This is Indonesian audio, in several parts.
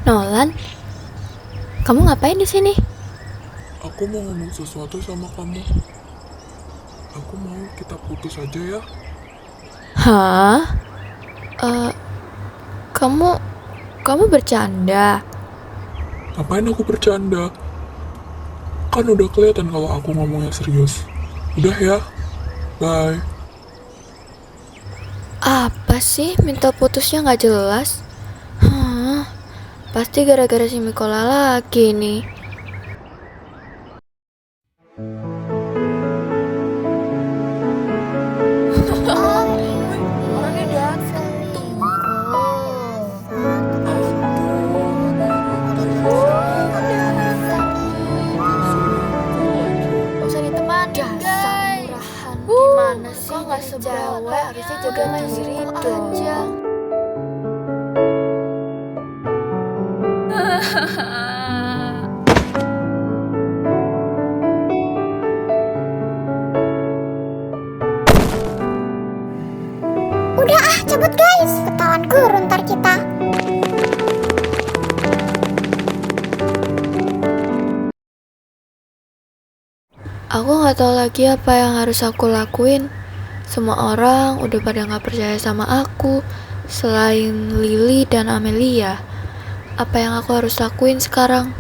Nolan, kamu ngapain di sini? Aku mau ngomong sesuatu sama kamu. Aku mau kita putus aja ya. Hah? Eh, kamu bercanda? Ngapain aku bercanda? Kan udah kelihatan kalau aku ngomongnya serius. Udah ya. Bye. Apa sih minta putusnya nggak jelas? Hah? Pasti gara-gara si Mikola lagi nih. Usah ditemani guys. Gimana sih nggak sebawah? Harusnya jaga diri aja. Udah cabut guys, ketahuan guru ntar kita. Aku nggak tahu lagi apa yang harus aku lakuin. Semua orang udah pada nggak percaya sama aku, selain Lily dan Amelia. Apa yang aku harus lakuin sekarang?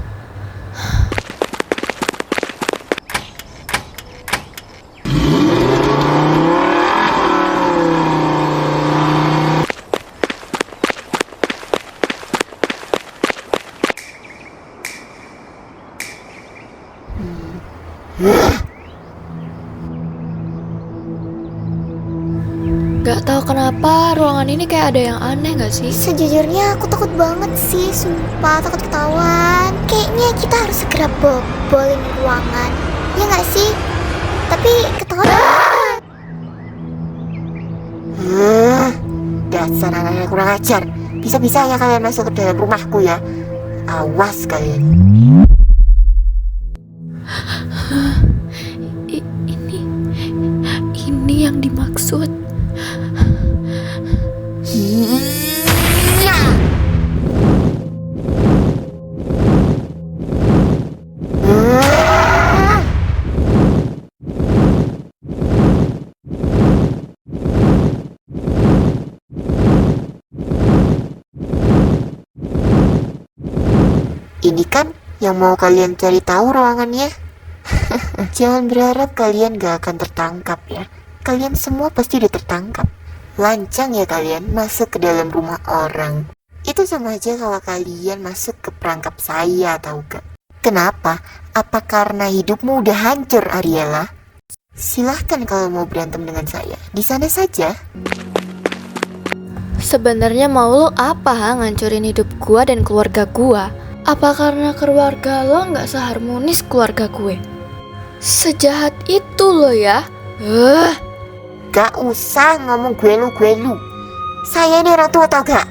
Gak tahu kenapa ruangan ini kayak ada yang aneh gak sih? Sejujurnya aku takut banget sih, sumpah takut ketahuan. Kayaknya kita harus segera bobolin ruangan, ya nggak sih? Tapi ketahuan. Dasar anak-anak kurang ajar. Bisa-bisa ya kalian masuk ke dalam rumahku ya. Awas kalian. Ini yang dimaksud. Ini kan yang mau kalian cari tahu ruangannya. Jangan berharap kalian gak akan tertangkap ya. Kalian semua pasti udah tertangkap. Lancang ya kalian masuk ke dalam rumah orang. Itu sama aja kalau kalian masuk ke perangkap saya, tahu gak? Kenapa? Apa karena hidupmu udah hancur, Ariela? Silahkan kalau mau berantem dengan saya. Di sana saja. Sebenarnya mau lo apa ngancurin hidup gua dan keluarga gua? Apa karena keluarga lo nggak seharmonis keluarga gue? Sejahat itu lo ya? Gak usah ngomong gue lu. Saya ini orang tua tau gak?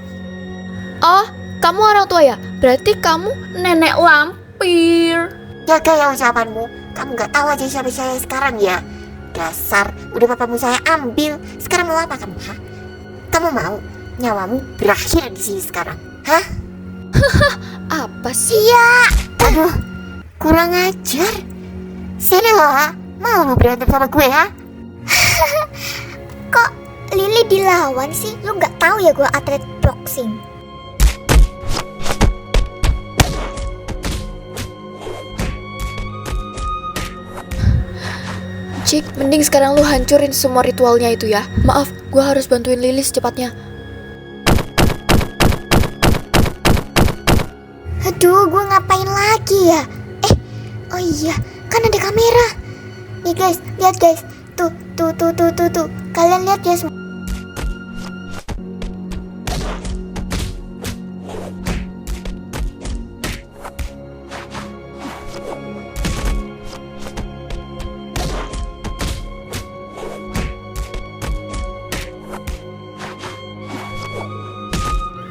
Oh, kamu orang tua ya? Berarti kamu nenek lampir. Jaga ya ucapanmu. Kamu gak tahu aja siapa saya sekarang ya. Dasar, udah papamu saya ambil. Sekarang mau apa kamu, ha? Kamu mau nyawamu berakhir di sini sekarang, hah? Apa sih? Iya. Aduh, kurang ajar. Sini lo, ha? Mau berantem sama gue, ha? Kok Lily dilawan sih? Lu nggak tahu ya gue atlet boxing? Cik, mending sekarang lu hancurin semua ritualnya itu ya. Maaf, gua harus bantuin Lily secepatnya. Aduh, gue ngapain lagi ya? Oh iya, kan ada kamera. Nih guys, lihat guys. Tuh. Kalian lihat ya semua.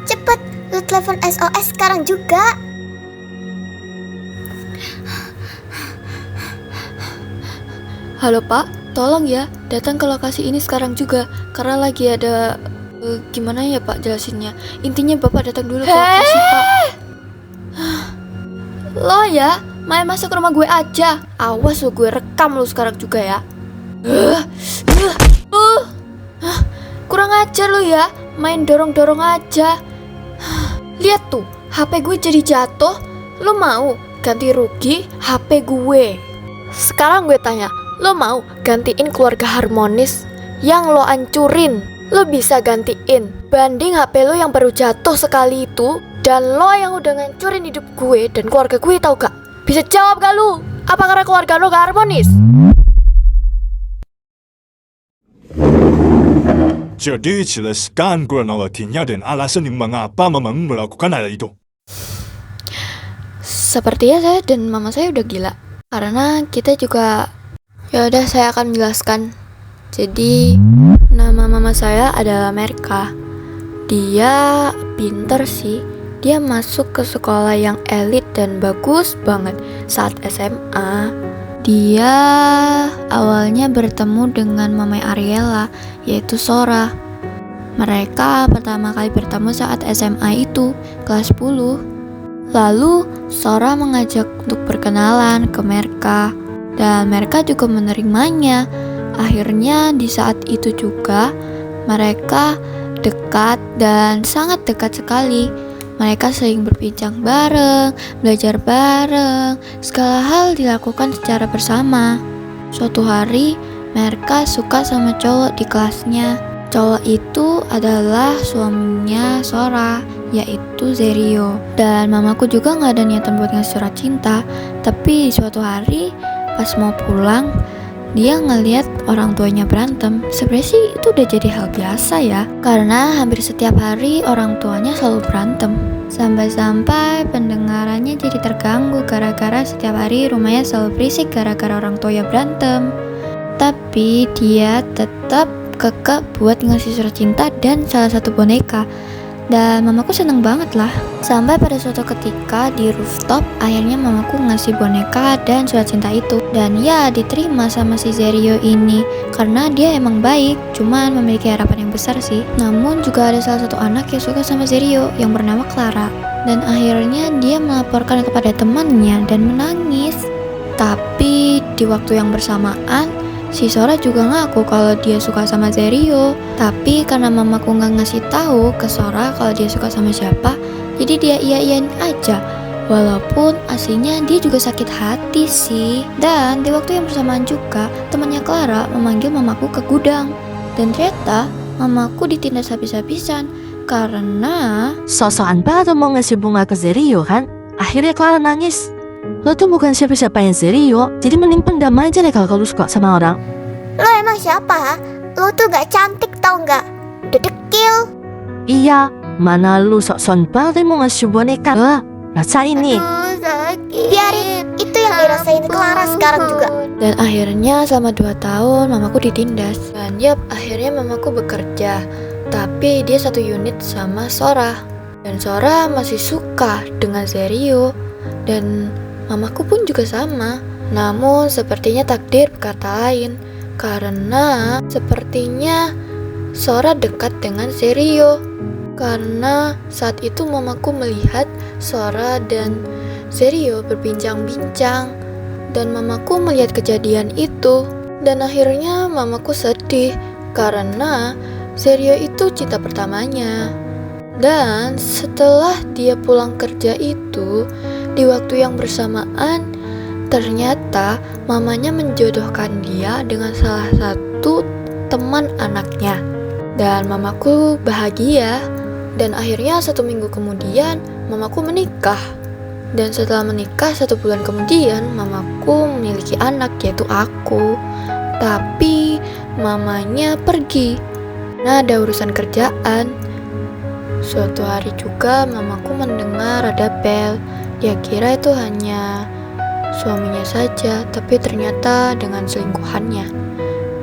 Cepet, lu telepon SOS sekarang juga. Halo Pak, tolong ya, datang ke lokasi ini sekarang juga. Karena lagi ada... gimana ya Pak jelasinnya? Intinya Bapak datang dulu ke lokasi Pak. Lo ya, main masuk rumah gue aja. Awas lo, gue rekam lo sekarang juga ya. Kurang ajar lo ya, main dorong-dorong aja. Lihat tuh, HP gue jadi jatuh. Lo mau ganti rugi HP gue? Sekarang gue tanya, lo mau gantiin keluarga harmonis yang lo ancurin? Lo bisa gantiin banding HP lo yang baru jatuh sekali itu dan lo yang udah ngancurin hidup gue dan keluarga gue, tau gak? Bisa jawab gak lo? Apa karena keluarga lo gak harmonis? Jadi jelaskan kronologinya dan alasan mengapa Mamang melakukan hal itu. Sepertinya saya dan mama saya udah gila. Karena kita juga... Ya udah, saya akan menjelaskan. Jadi nama mama saya adalah Merka. Dia pinter sih. Dia masuk ke sekolah yang elit dan bagus banget saat SMA. Dia awalnya bertemu dengan mamai Ariela, yaitu Sora. Mereka pertama kali bertemu saat SMA itu, kelas 10. Lalu Sora mengajak untuk berkenalan ke Merka, dan Merka juga menerimanya. Akhirnya di saat itu juga mereka dekat dan sangat dekat sekali. Mereka sering berbincang bareng, belajar bareng, segala hal dilakukan secara bersama. Suatu hari, Merka suka sama cowok di kelasnya. Cowok itu adalah suaminya Sora, yaitu Zerio. Dan mamaku juga gak ada niatan buat ngasih surat cinta. Tapi suatu hari, pas mau pulang, dia ngeliat orang tuanya berantem. Sebenarnya sih itu udah jadi hal biasa ya, karena hampir setiap hari orang tuanya selalu berantem. Sampai-sampai pendengarannya jadi terganggu gara-gara setiap hari rumahnya selalu berisik gara-gara orang tuanya berantem. Tapi dia tetap kekeh buat ngasih surat cinta dan salah satu boneka. Dan mamaku seneng banget lah. Sampai pada suatu ketika di rooftop, akhirnya mamaku ngasih boneka dan surat cinta itu. Dan ya diterima sama si Zerio ini, karena dia emang baik, cuman memiliki harapan yang besar sih. Namun juga ada salah satu anak yang suka sama Zerio yang bernama Clara. Dan akhirnya dia melaporkan kepada temannya dan menangis. Tapi di waktu yang bersamaan, si Sora juga ngaku kalau dia suka sama Zerio. Tapi karena mamaku nggak ngasih tahu ke Sora kalau dia suka sama siapa, jadi dia iya-iyain aja. Walaupun aslinya dia juga sakit hati sih. Dan di waktu yang bersamaan juga, temannya Clara memanggil mamaku ke gudang. Dan ternyata mamaku ditindas habis-habisan karena... Sosokan banget mau ngasih bunga ke Zerio kan? Akhirnya Clara nangis. Lo tuh bukan siapa-siapa yang Zerio, jadi mending pendam aja deh kalau lo suka sama orang. Lo emang siapa? Lo tuh gak cantik tau gak? Udah dekil. Iya, mana lu sok-sokan banget mau ngasih boneka. Rasain nih. Sakit. Biarin, itu yang dirasain Clara sekarang juga. Dan akhirnya selama 2 tahun mamaku ditindas. Dan yap, akhirnya mamaku bekerja. Tapi dia satu unit sama Sora. Dan Sora masih suka dengan Zerio. Dan mamaku pun juga sama. Namun sepertinya takdir berkata lain. Karena sepertinya Sora dekat dengan Zerio. Karena saat itu mamaku melihat Sora dan Zerio berbincang-bincang. Dan mamaku melihat kejadian itu. Dan akhirnya mamaku sedih karena Zerio itu cinta pertamanya. Dan setelah dia pulang kerja itu, di waktu yang bersamaan, ternyata mamanya menjodohkan dia dengan salah satu teman anaknya. Dan mamaku bahagia. Dan akhirnya 1 minggu kemudian mamaku menikah. Dan setelah menikah 1 bulan kemudian mamaku memiliki anak, yaitu aku. Tapi mamanya pergi. Nah, ada urusan kerjaan. Suatu hari juga mamaku mendengar ada bel. Dia kira itu hanya suaminya saja, tapi ternyata dengan selingkuhannya.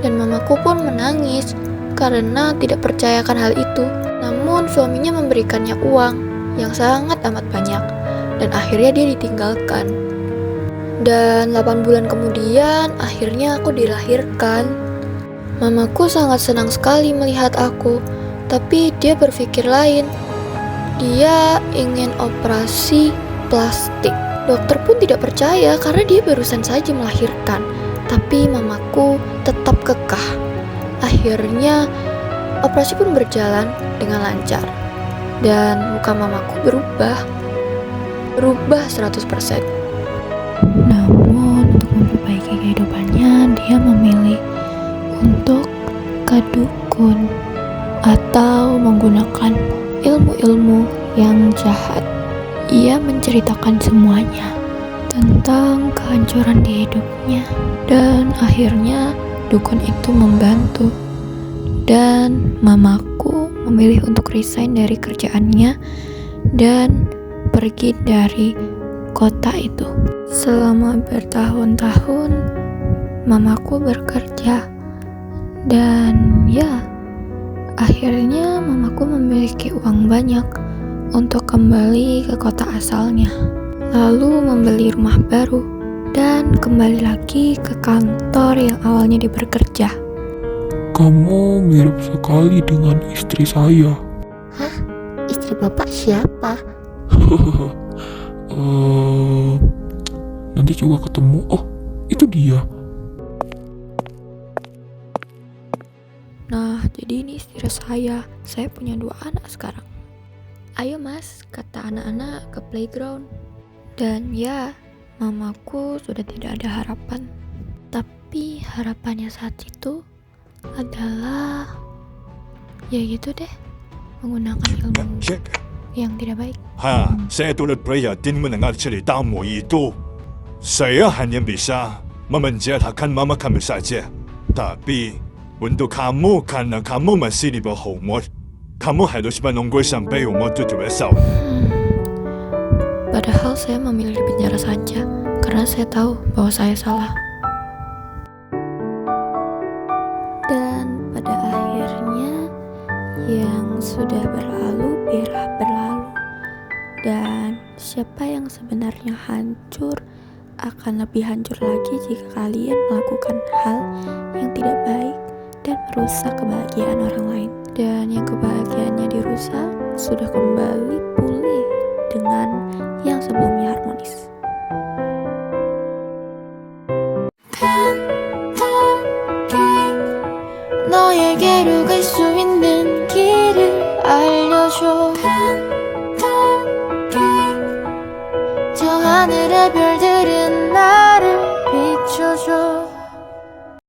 Dan mamaku pun menangis karena tidak percayakan hal itu. Namun suaminya memberikannya uang yang sangat amat banyak. Dan akhirnya dia ditinggalkan. Dan 8 bulan kemudian akhirnya aku dilahirkan. Mamaku sangat senang sekali melihat aku. Tapi dia berpikir lain. Dia ingin operasi plastik. Dokter pun tidak percaya karena dia barusan saja melahirkan. Tapi mamaku tetap kekeh. Akhirnya operasi pun berjalan dengan lancar. Dan muka mamaku berubah 100%. Namun untuk memperbaiki kehidupannya, dia memilih untuk ke dukun atau menggunakan ilmu-ilmu yang jahat. Ia menceritakan semuanya tentang kehancuran di hidupnya, dan akhirnya dukun itu membantu. Dan mamaku memilih untuk resign dari kerjaannya dan pergi dari kota itu. Selama bertahun-tahun mamaku bekerja, dan ya, akhirnya mamaku memiliki uang banyak untuk kembali ke kota asalnya, lalu membeli rumah baru dan kembali lagi ke kantor yang awalnya dia bekerja. Kamu mirip sekali dengan istri saya. Hah? Istri bapak siapa? Nanti juga ketemu. Oh, itu dia. Nah, jadi ini istri saya. Saya punya 2 anak sekarang. Ayo mas, kata anak-anak ke playground. Dan ya, mamaku sudah tidak ada harapan. Tapi harapannya saat itu adalah ya gitu deh, menggunakan ilmu yang tidak baik. Saya turut prihatin mendengar ceritamu itu. Saya hanya bisa memenjarakan mama kamu saja. Tapi untuk kamu, karena kamu masih di bawah umur, kamu harus menunggu sampai umur 17 tahun. Padahal saya memilih di penjara saja karena saya tahu bahwa saya salah. Dan pada akhirnya yang sudah berlalu biarlah berlalu. Dan siapa yang sebenarnya hancur akan lebih hancur lagi jika kalian melakukan hal yang tidak baik dan merusak kebahagiaan orang lain. Dan yang kebahagiaannya dirusak sudah kembali pulih dengan yang sebelumnya harmonis. 너에게로 갈 수 있는 길을 알려줘. 저 하늘의 별들은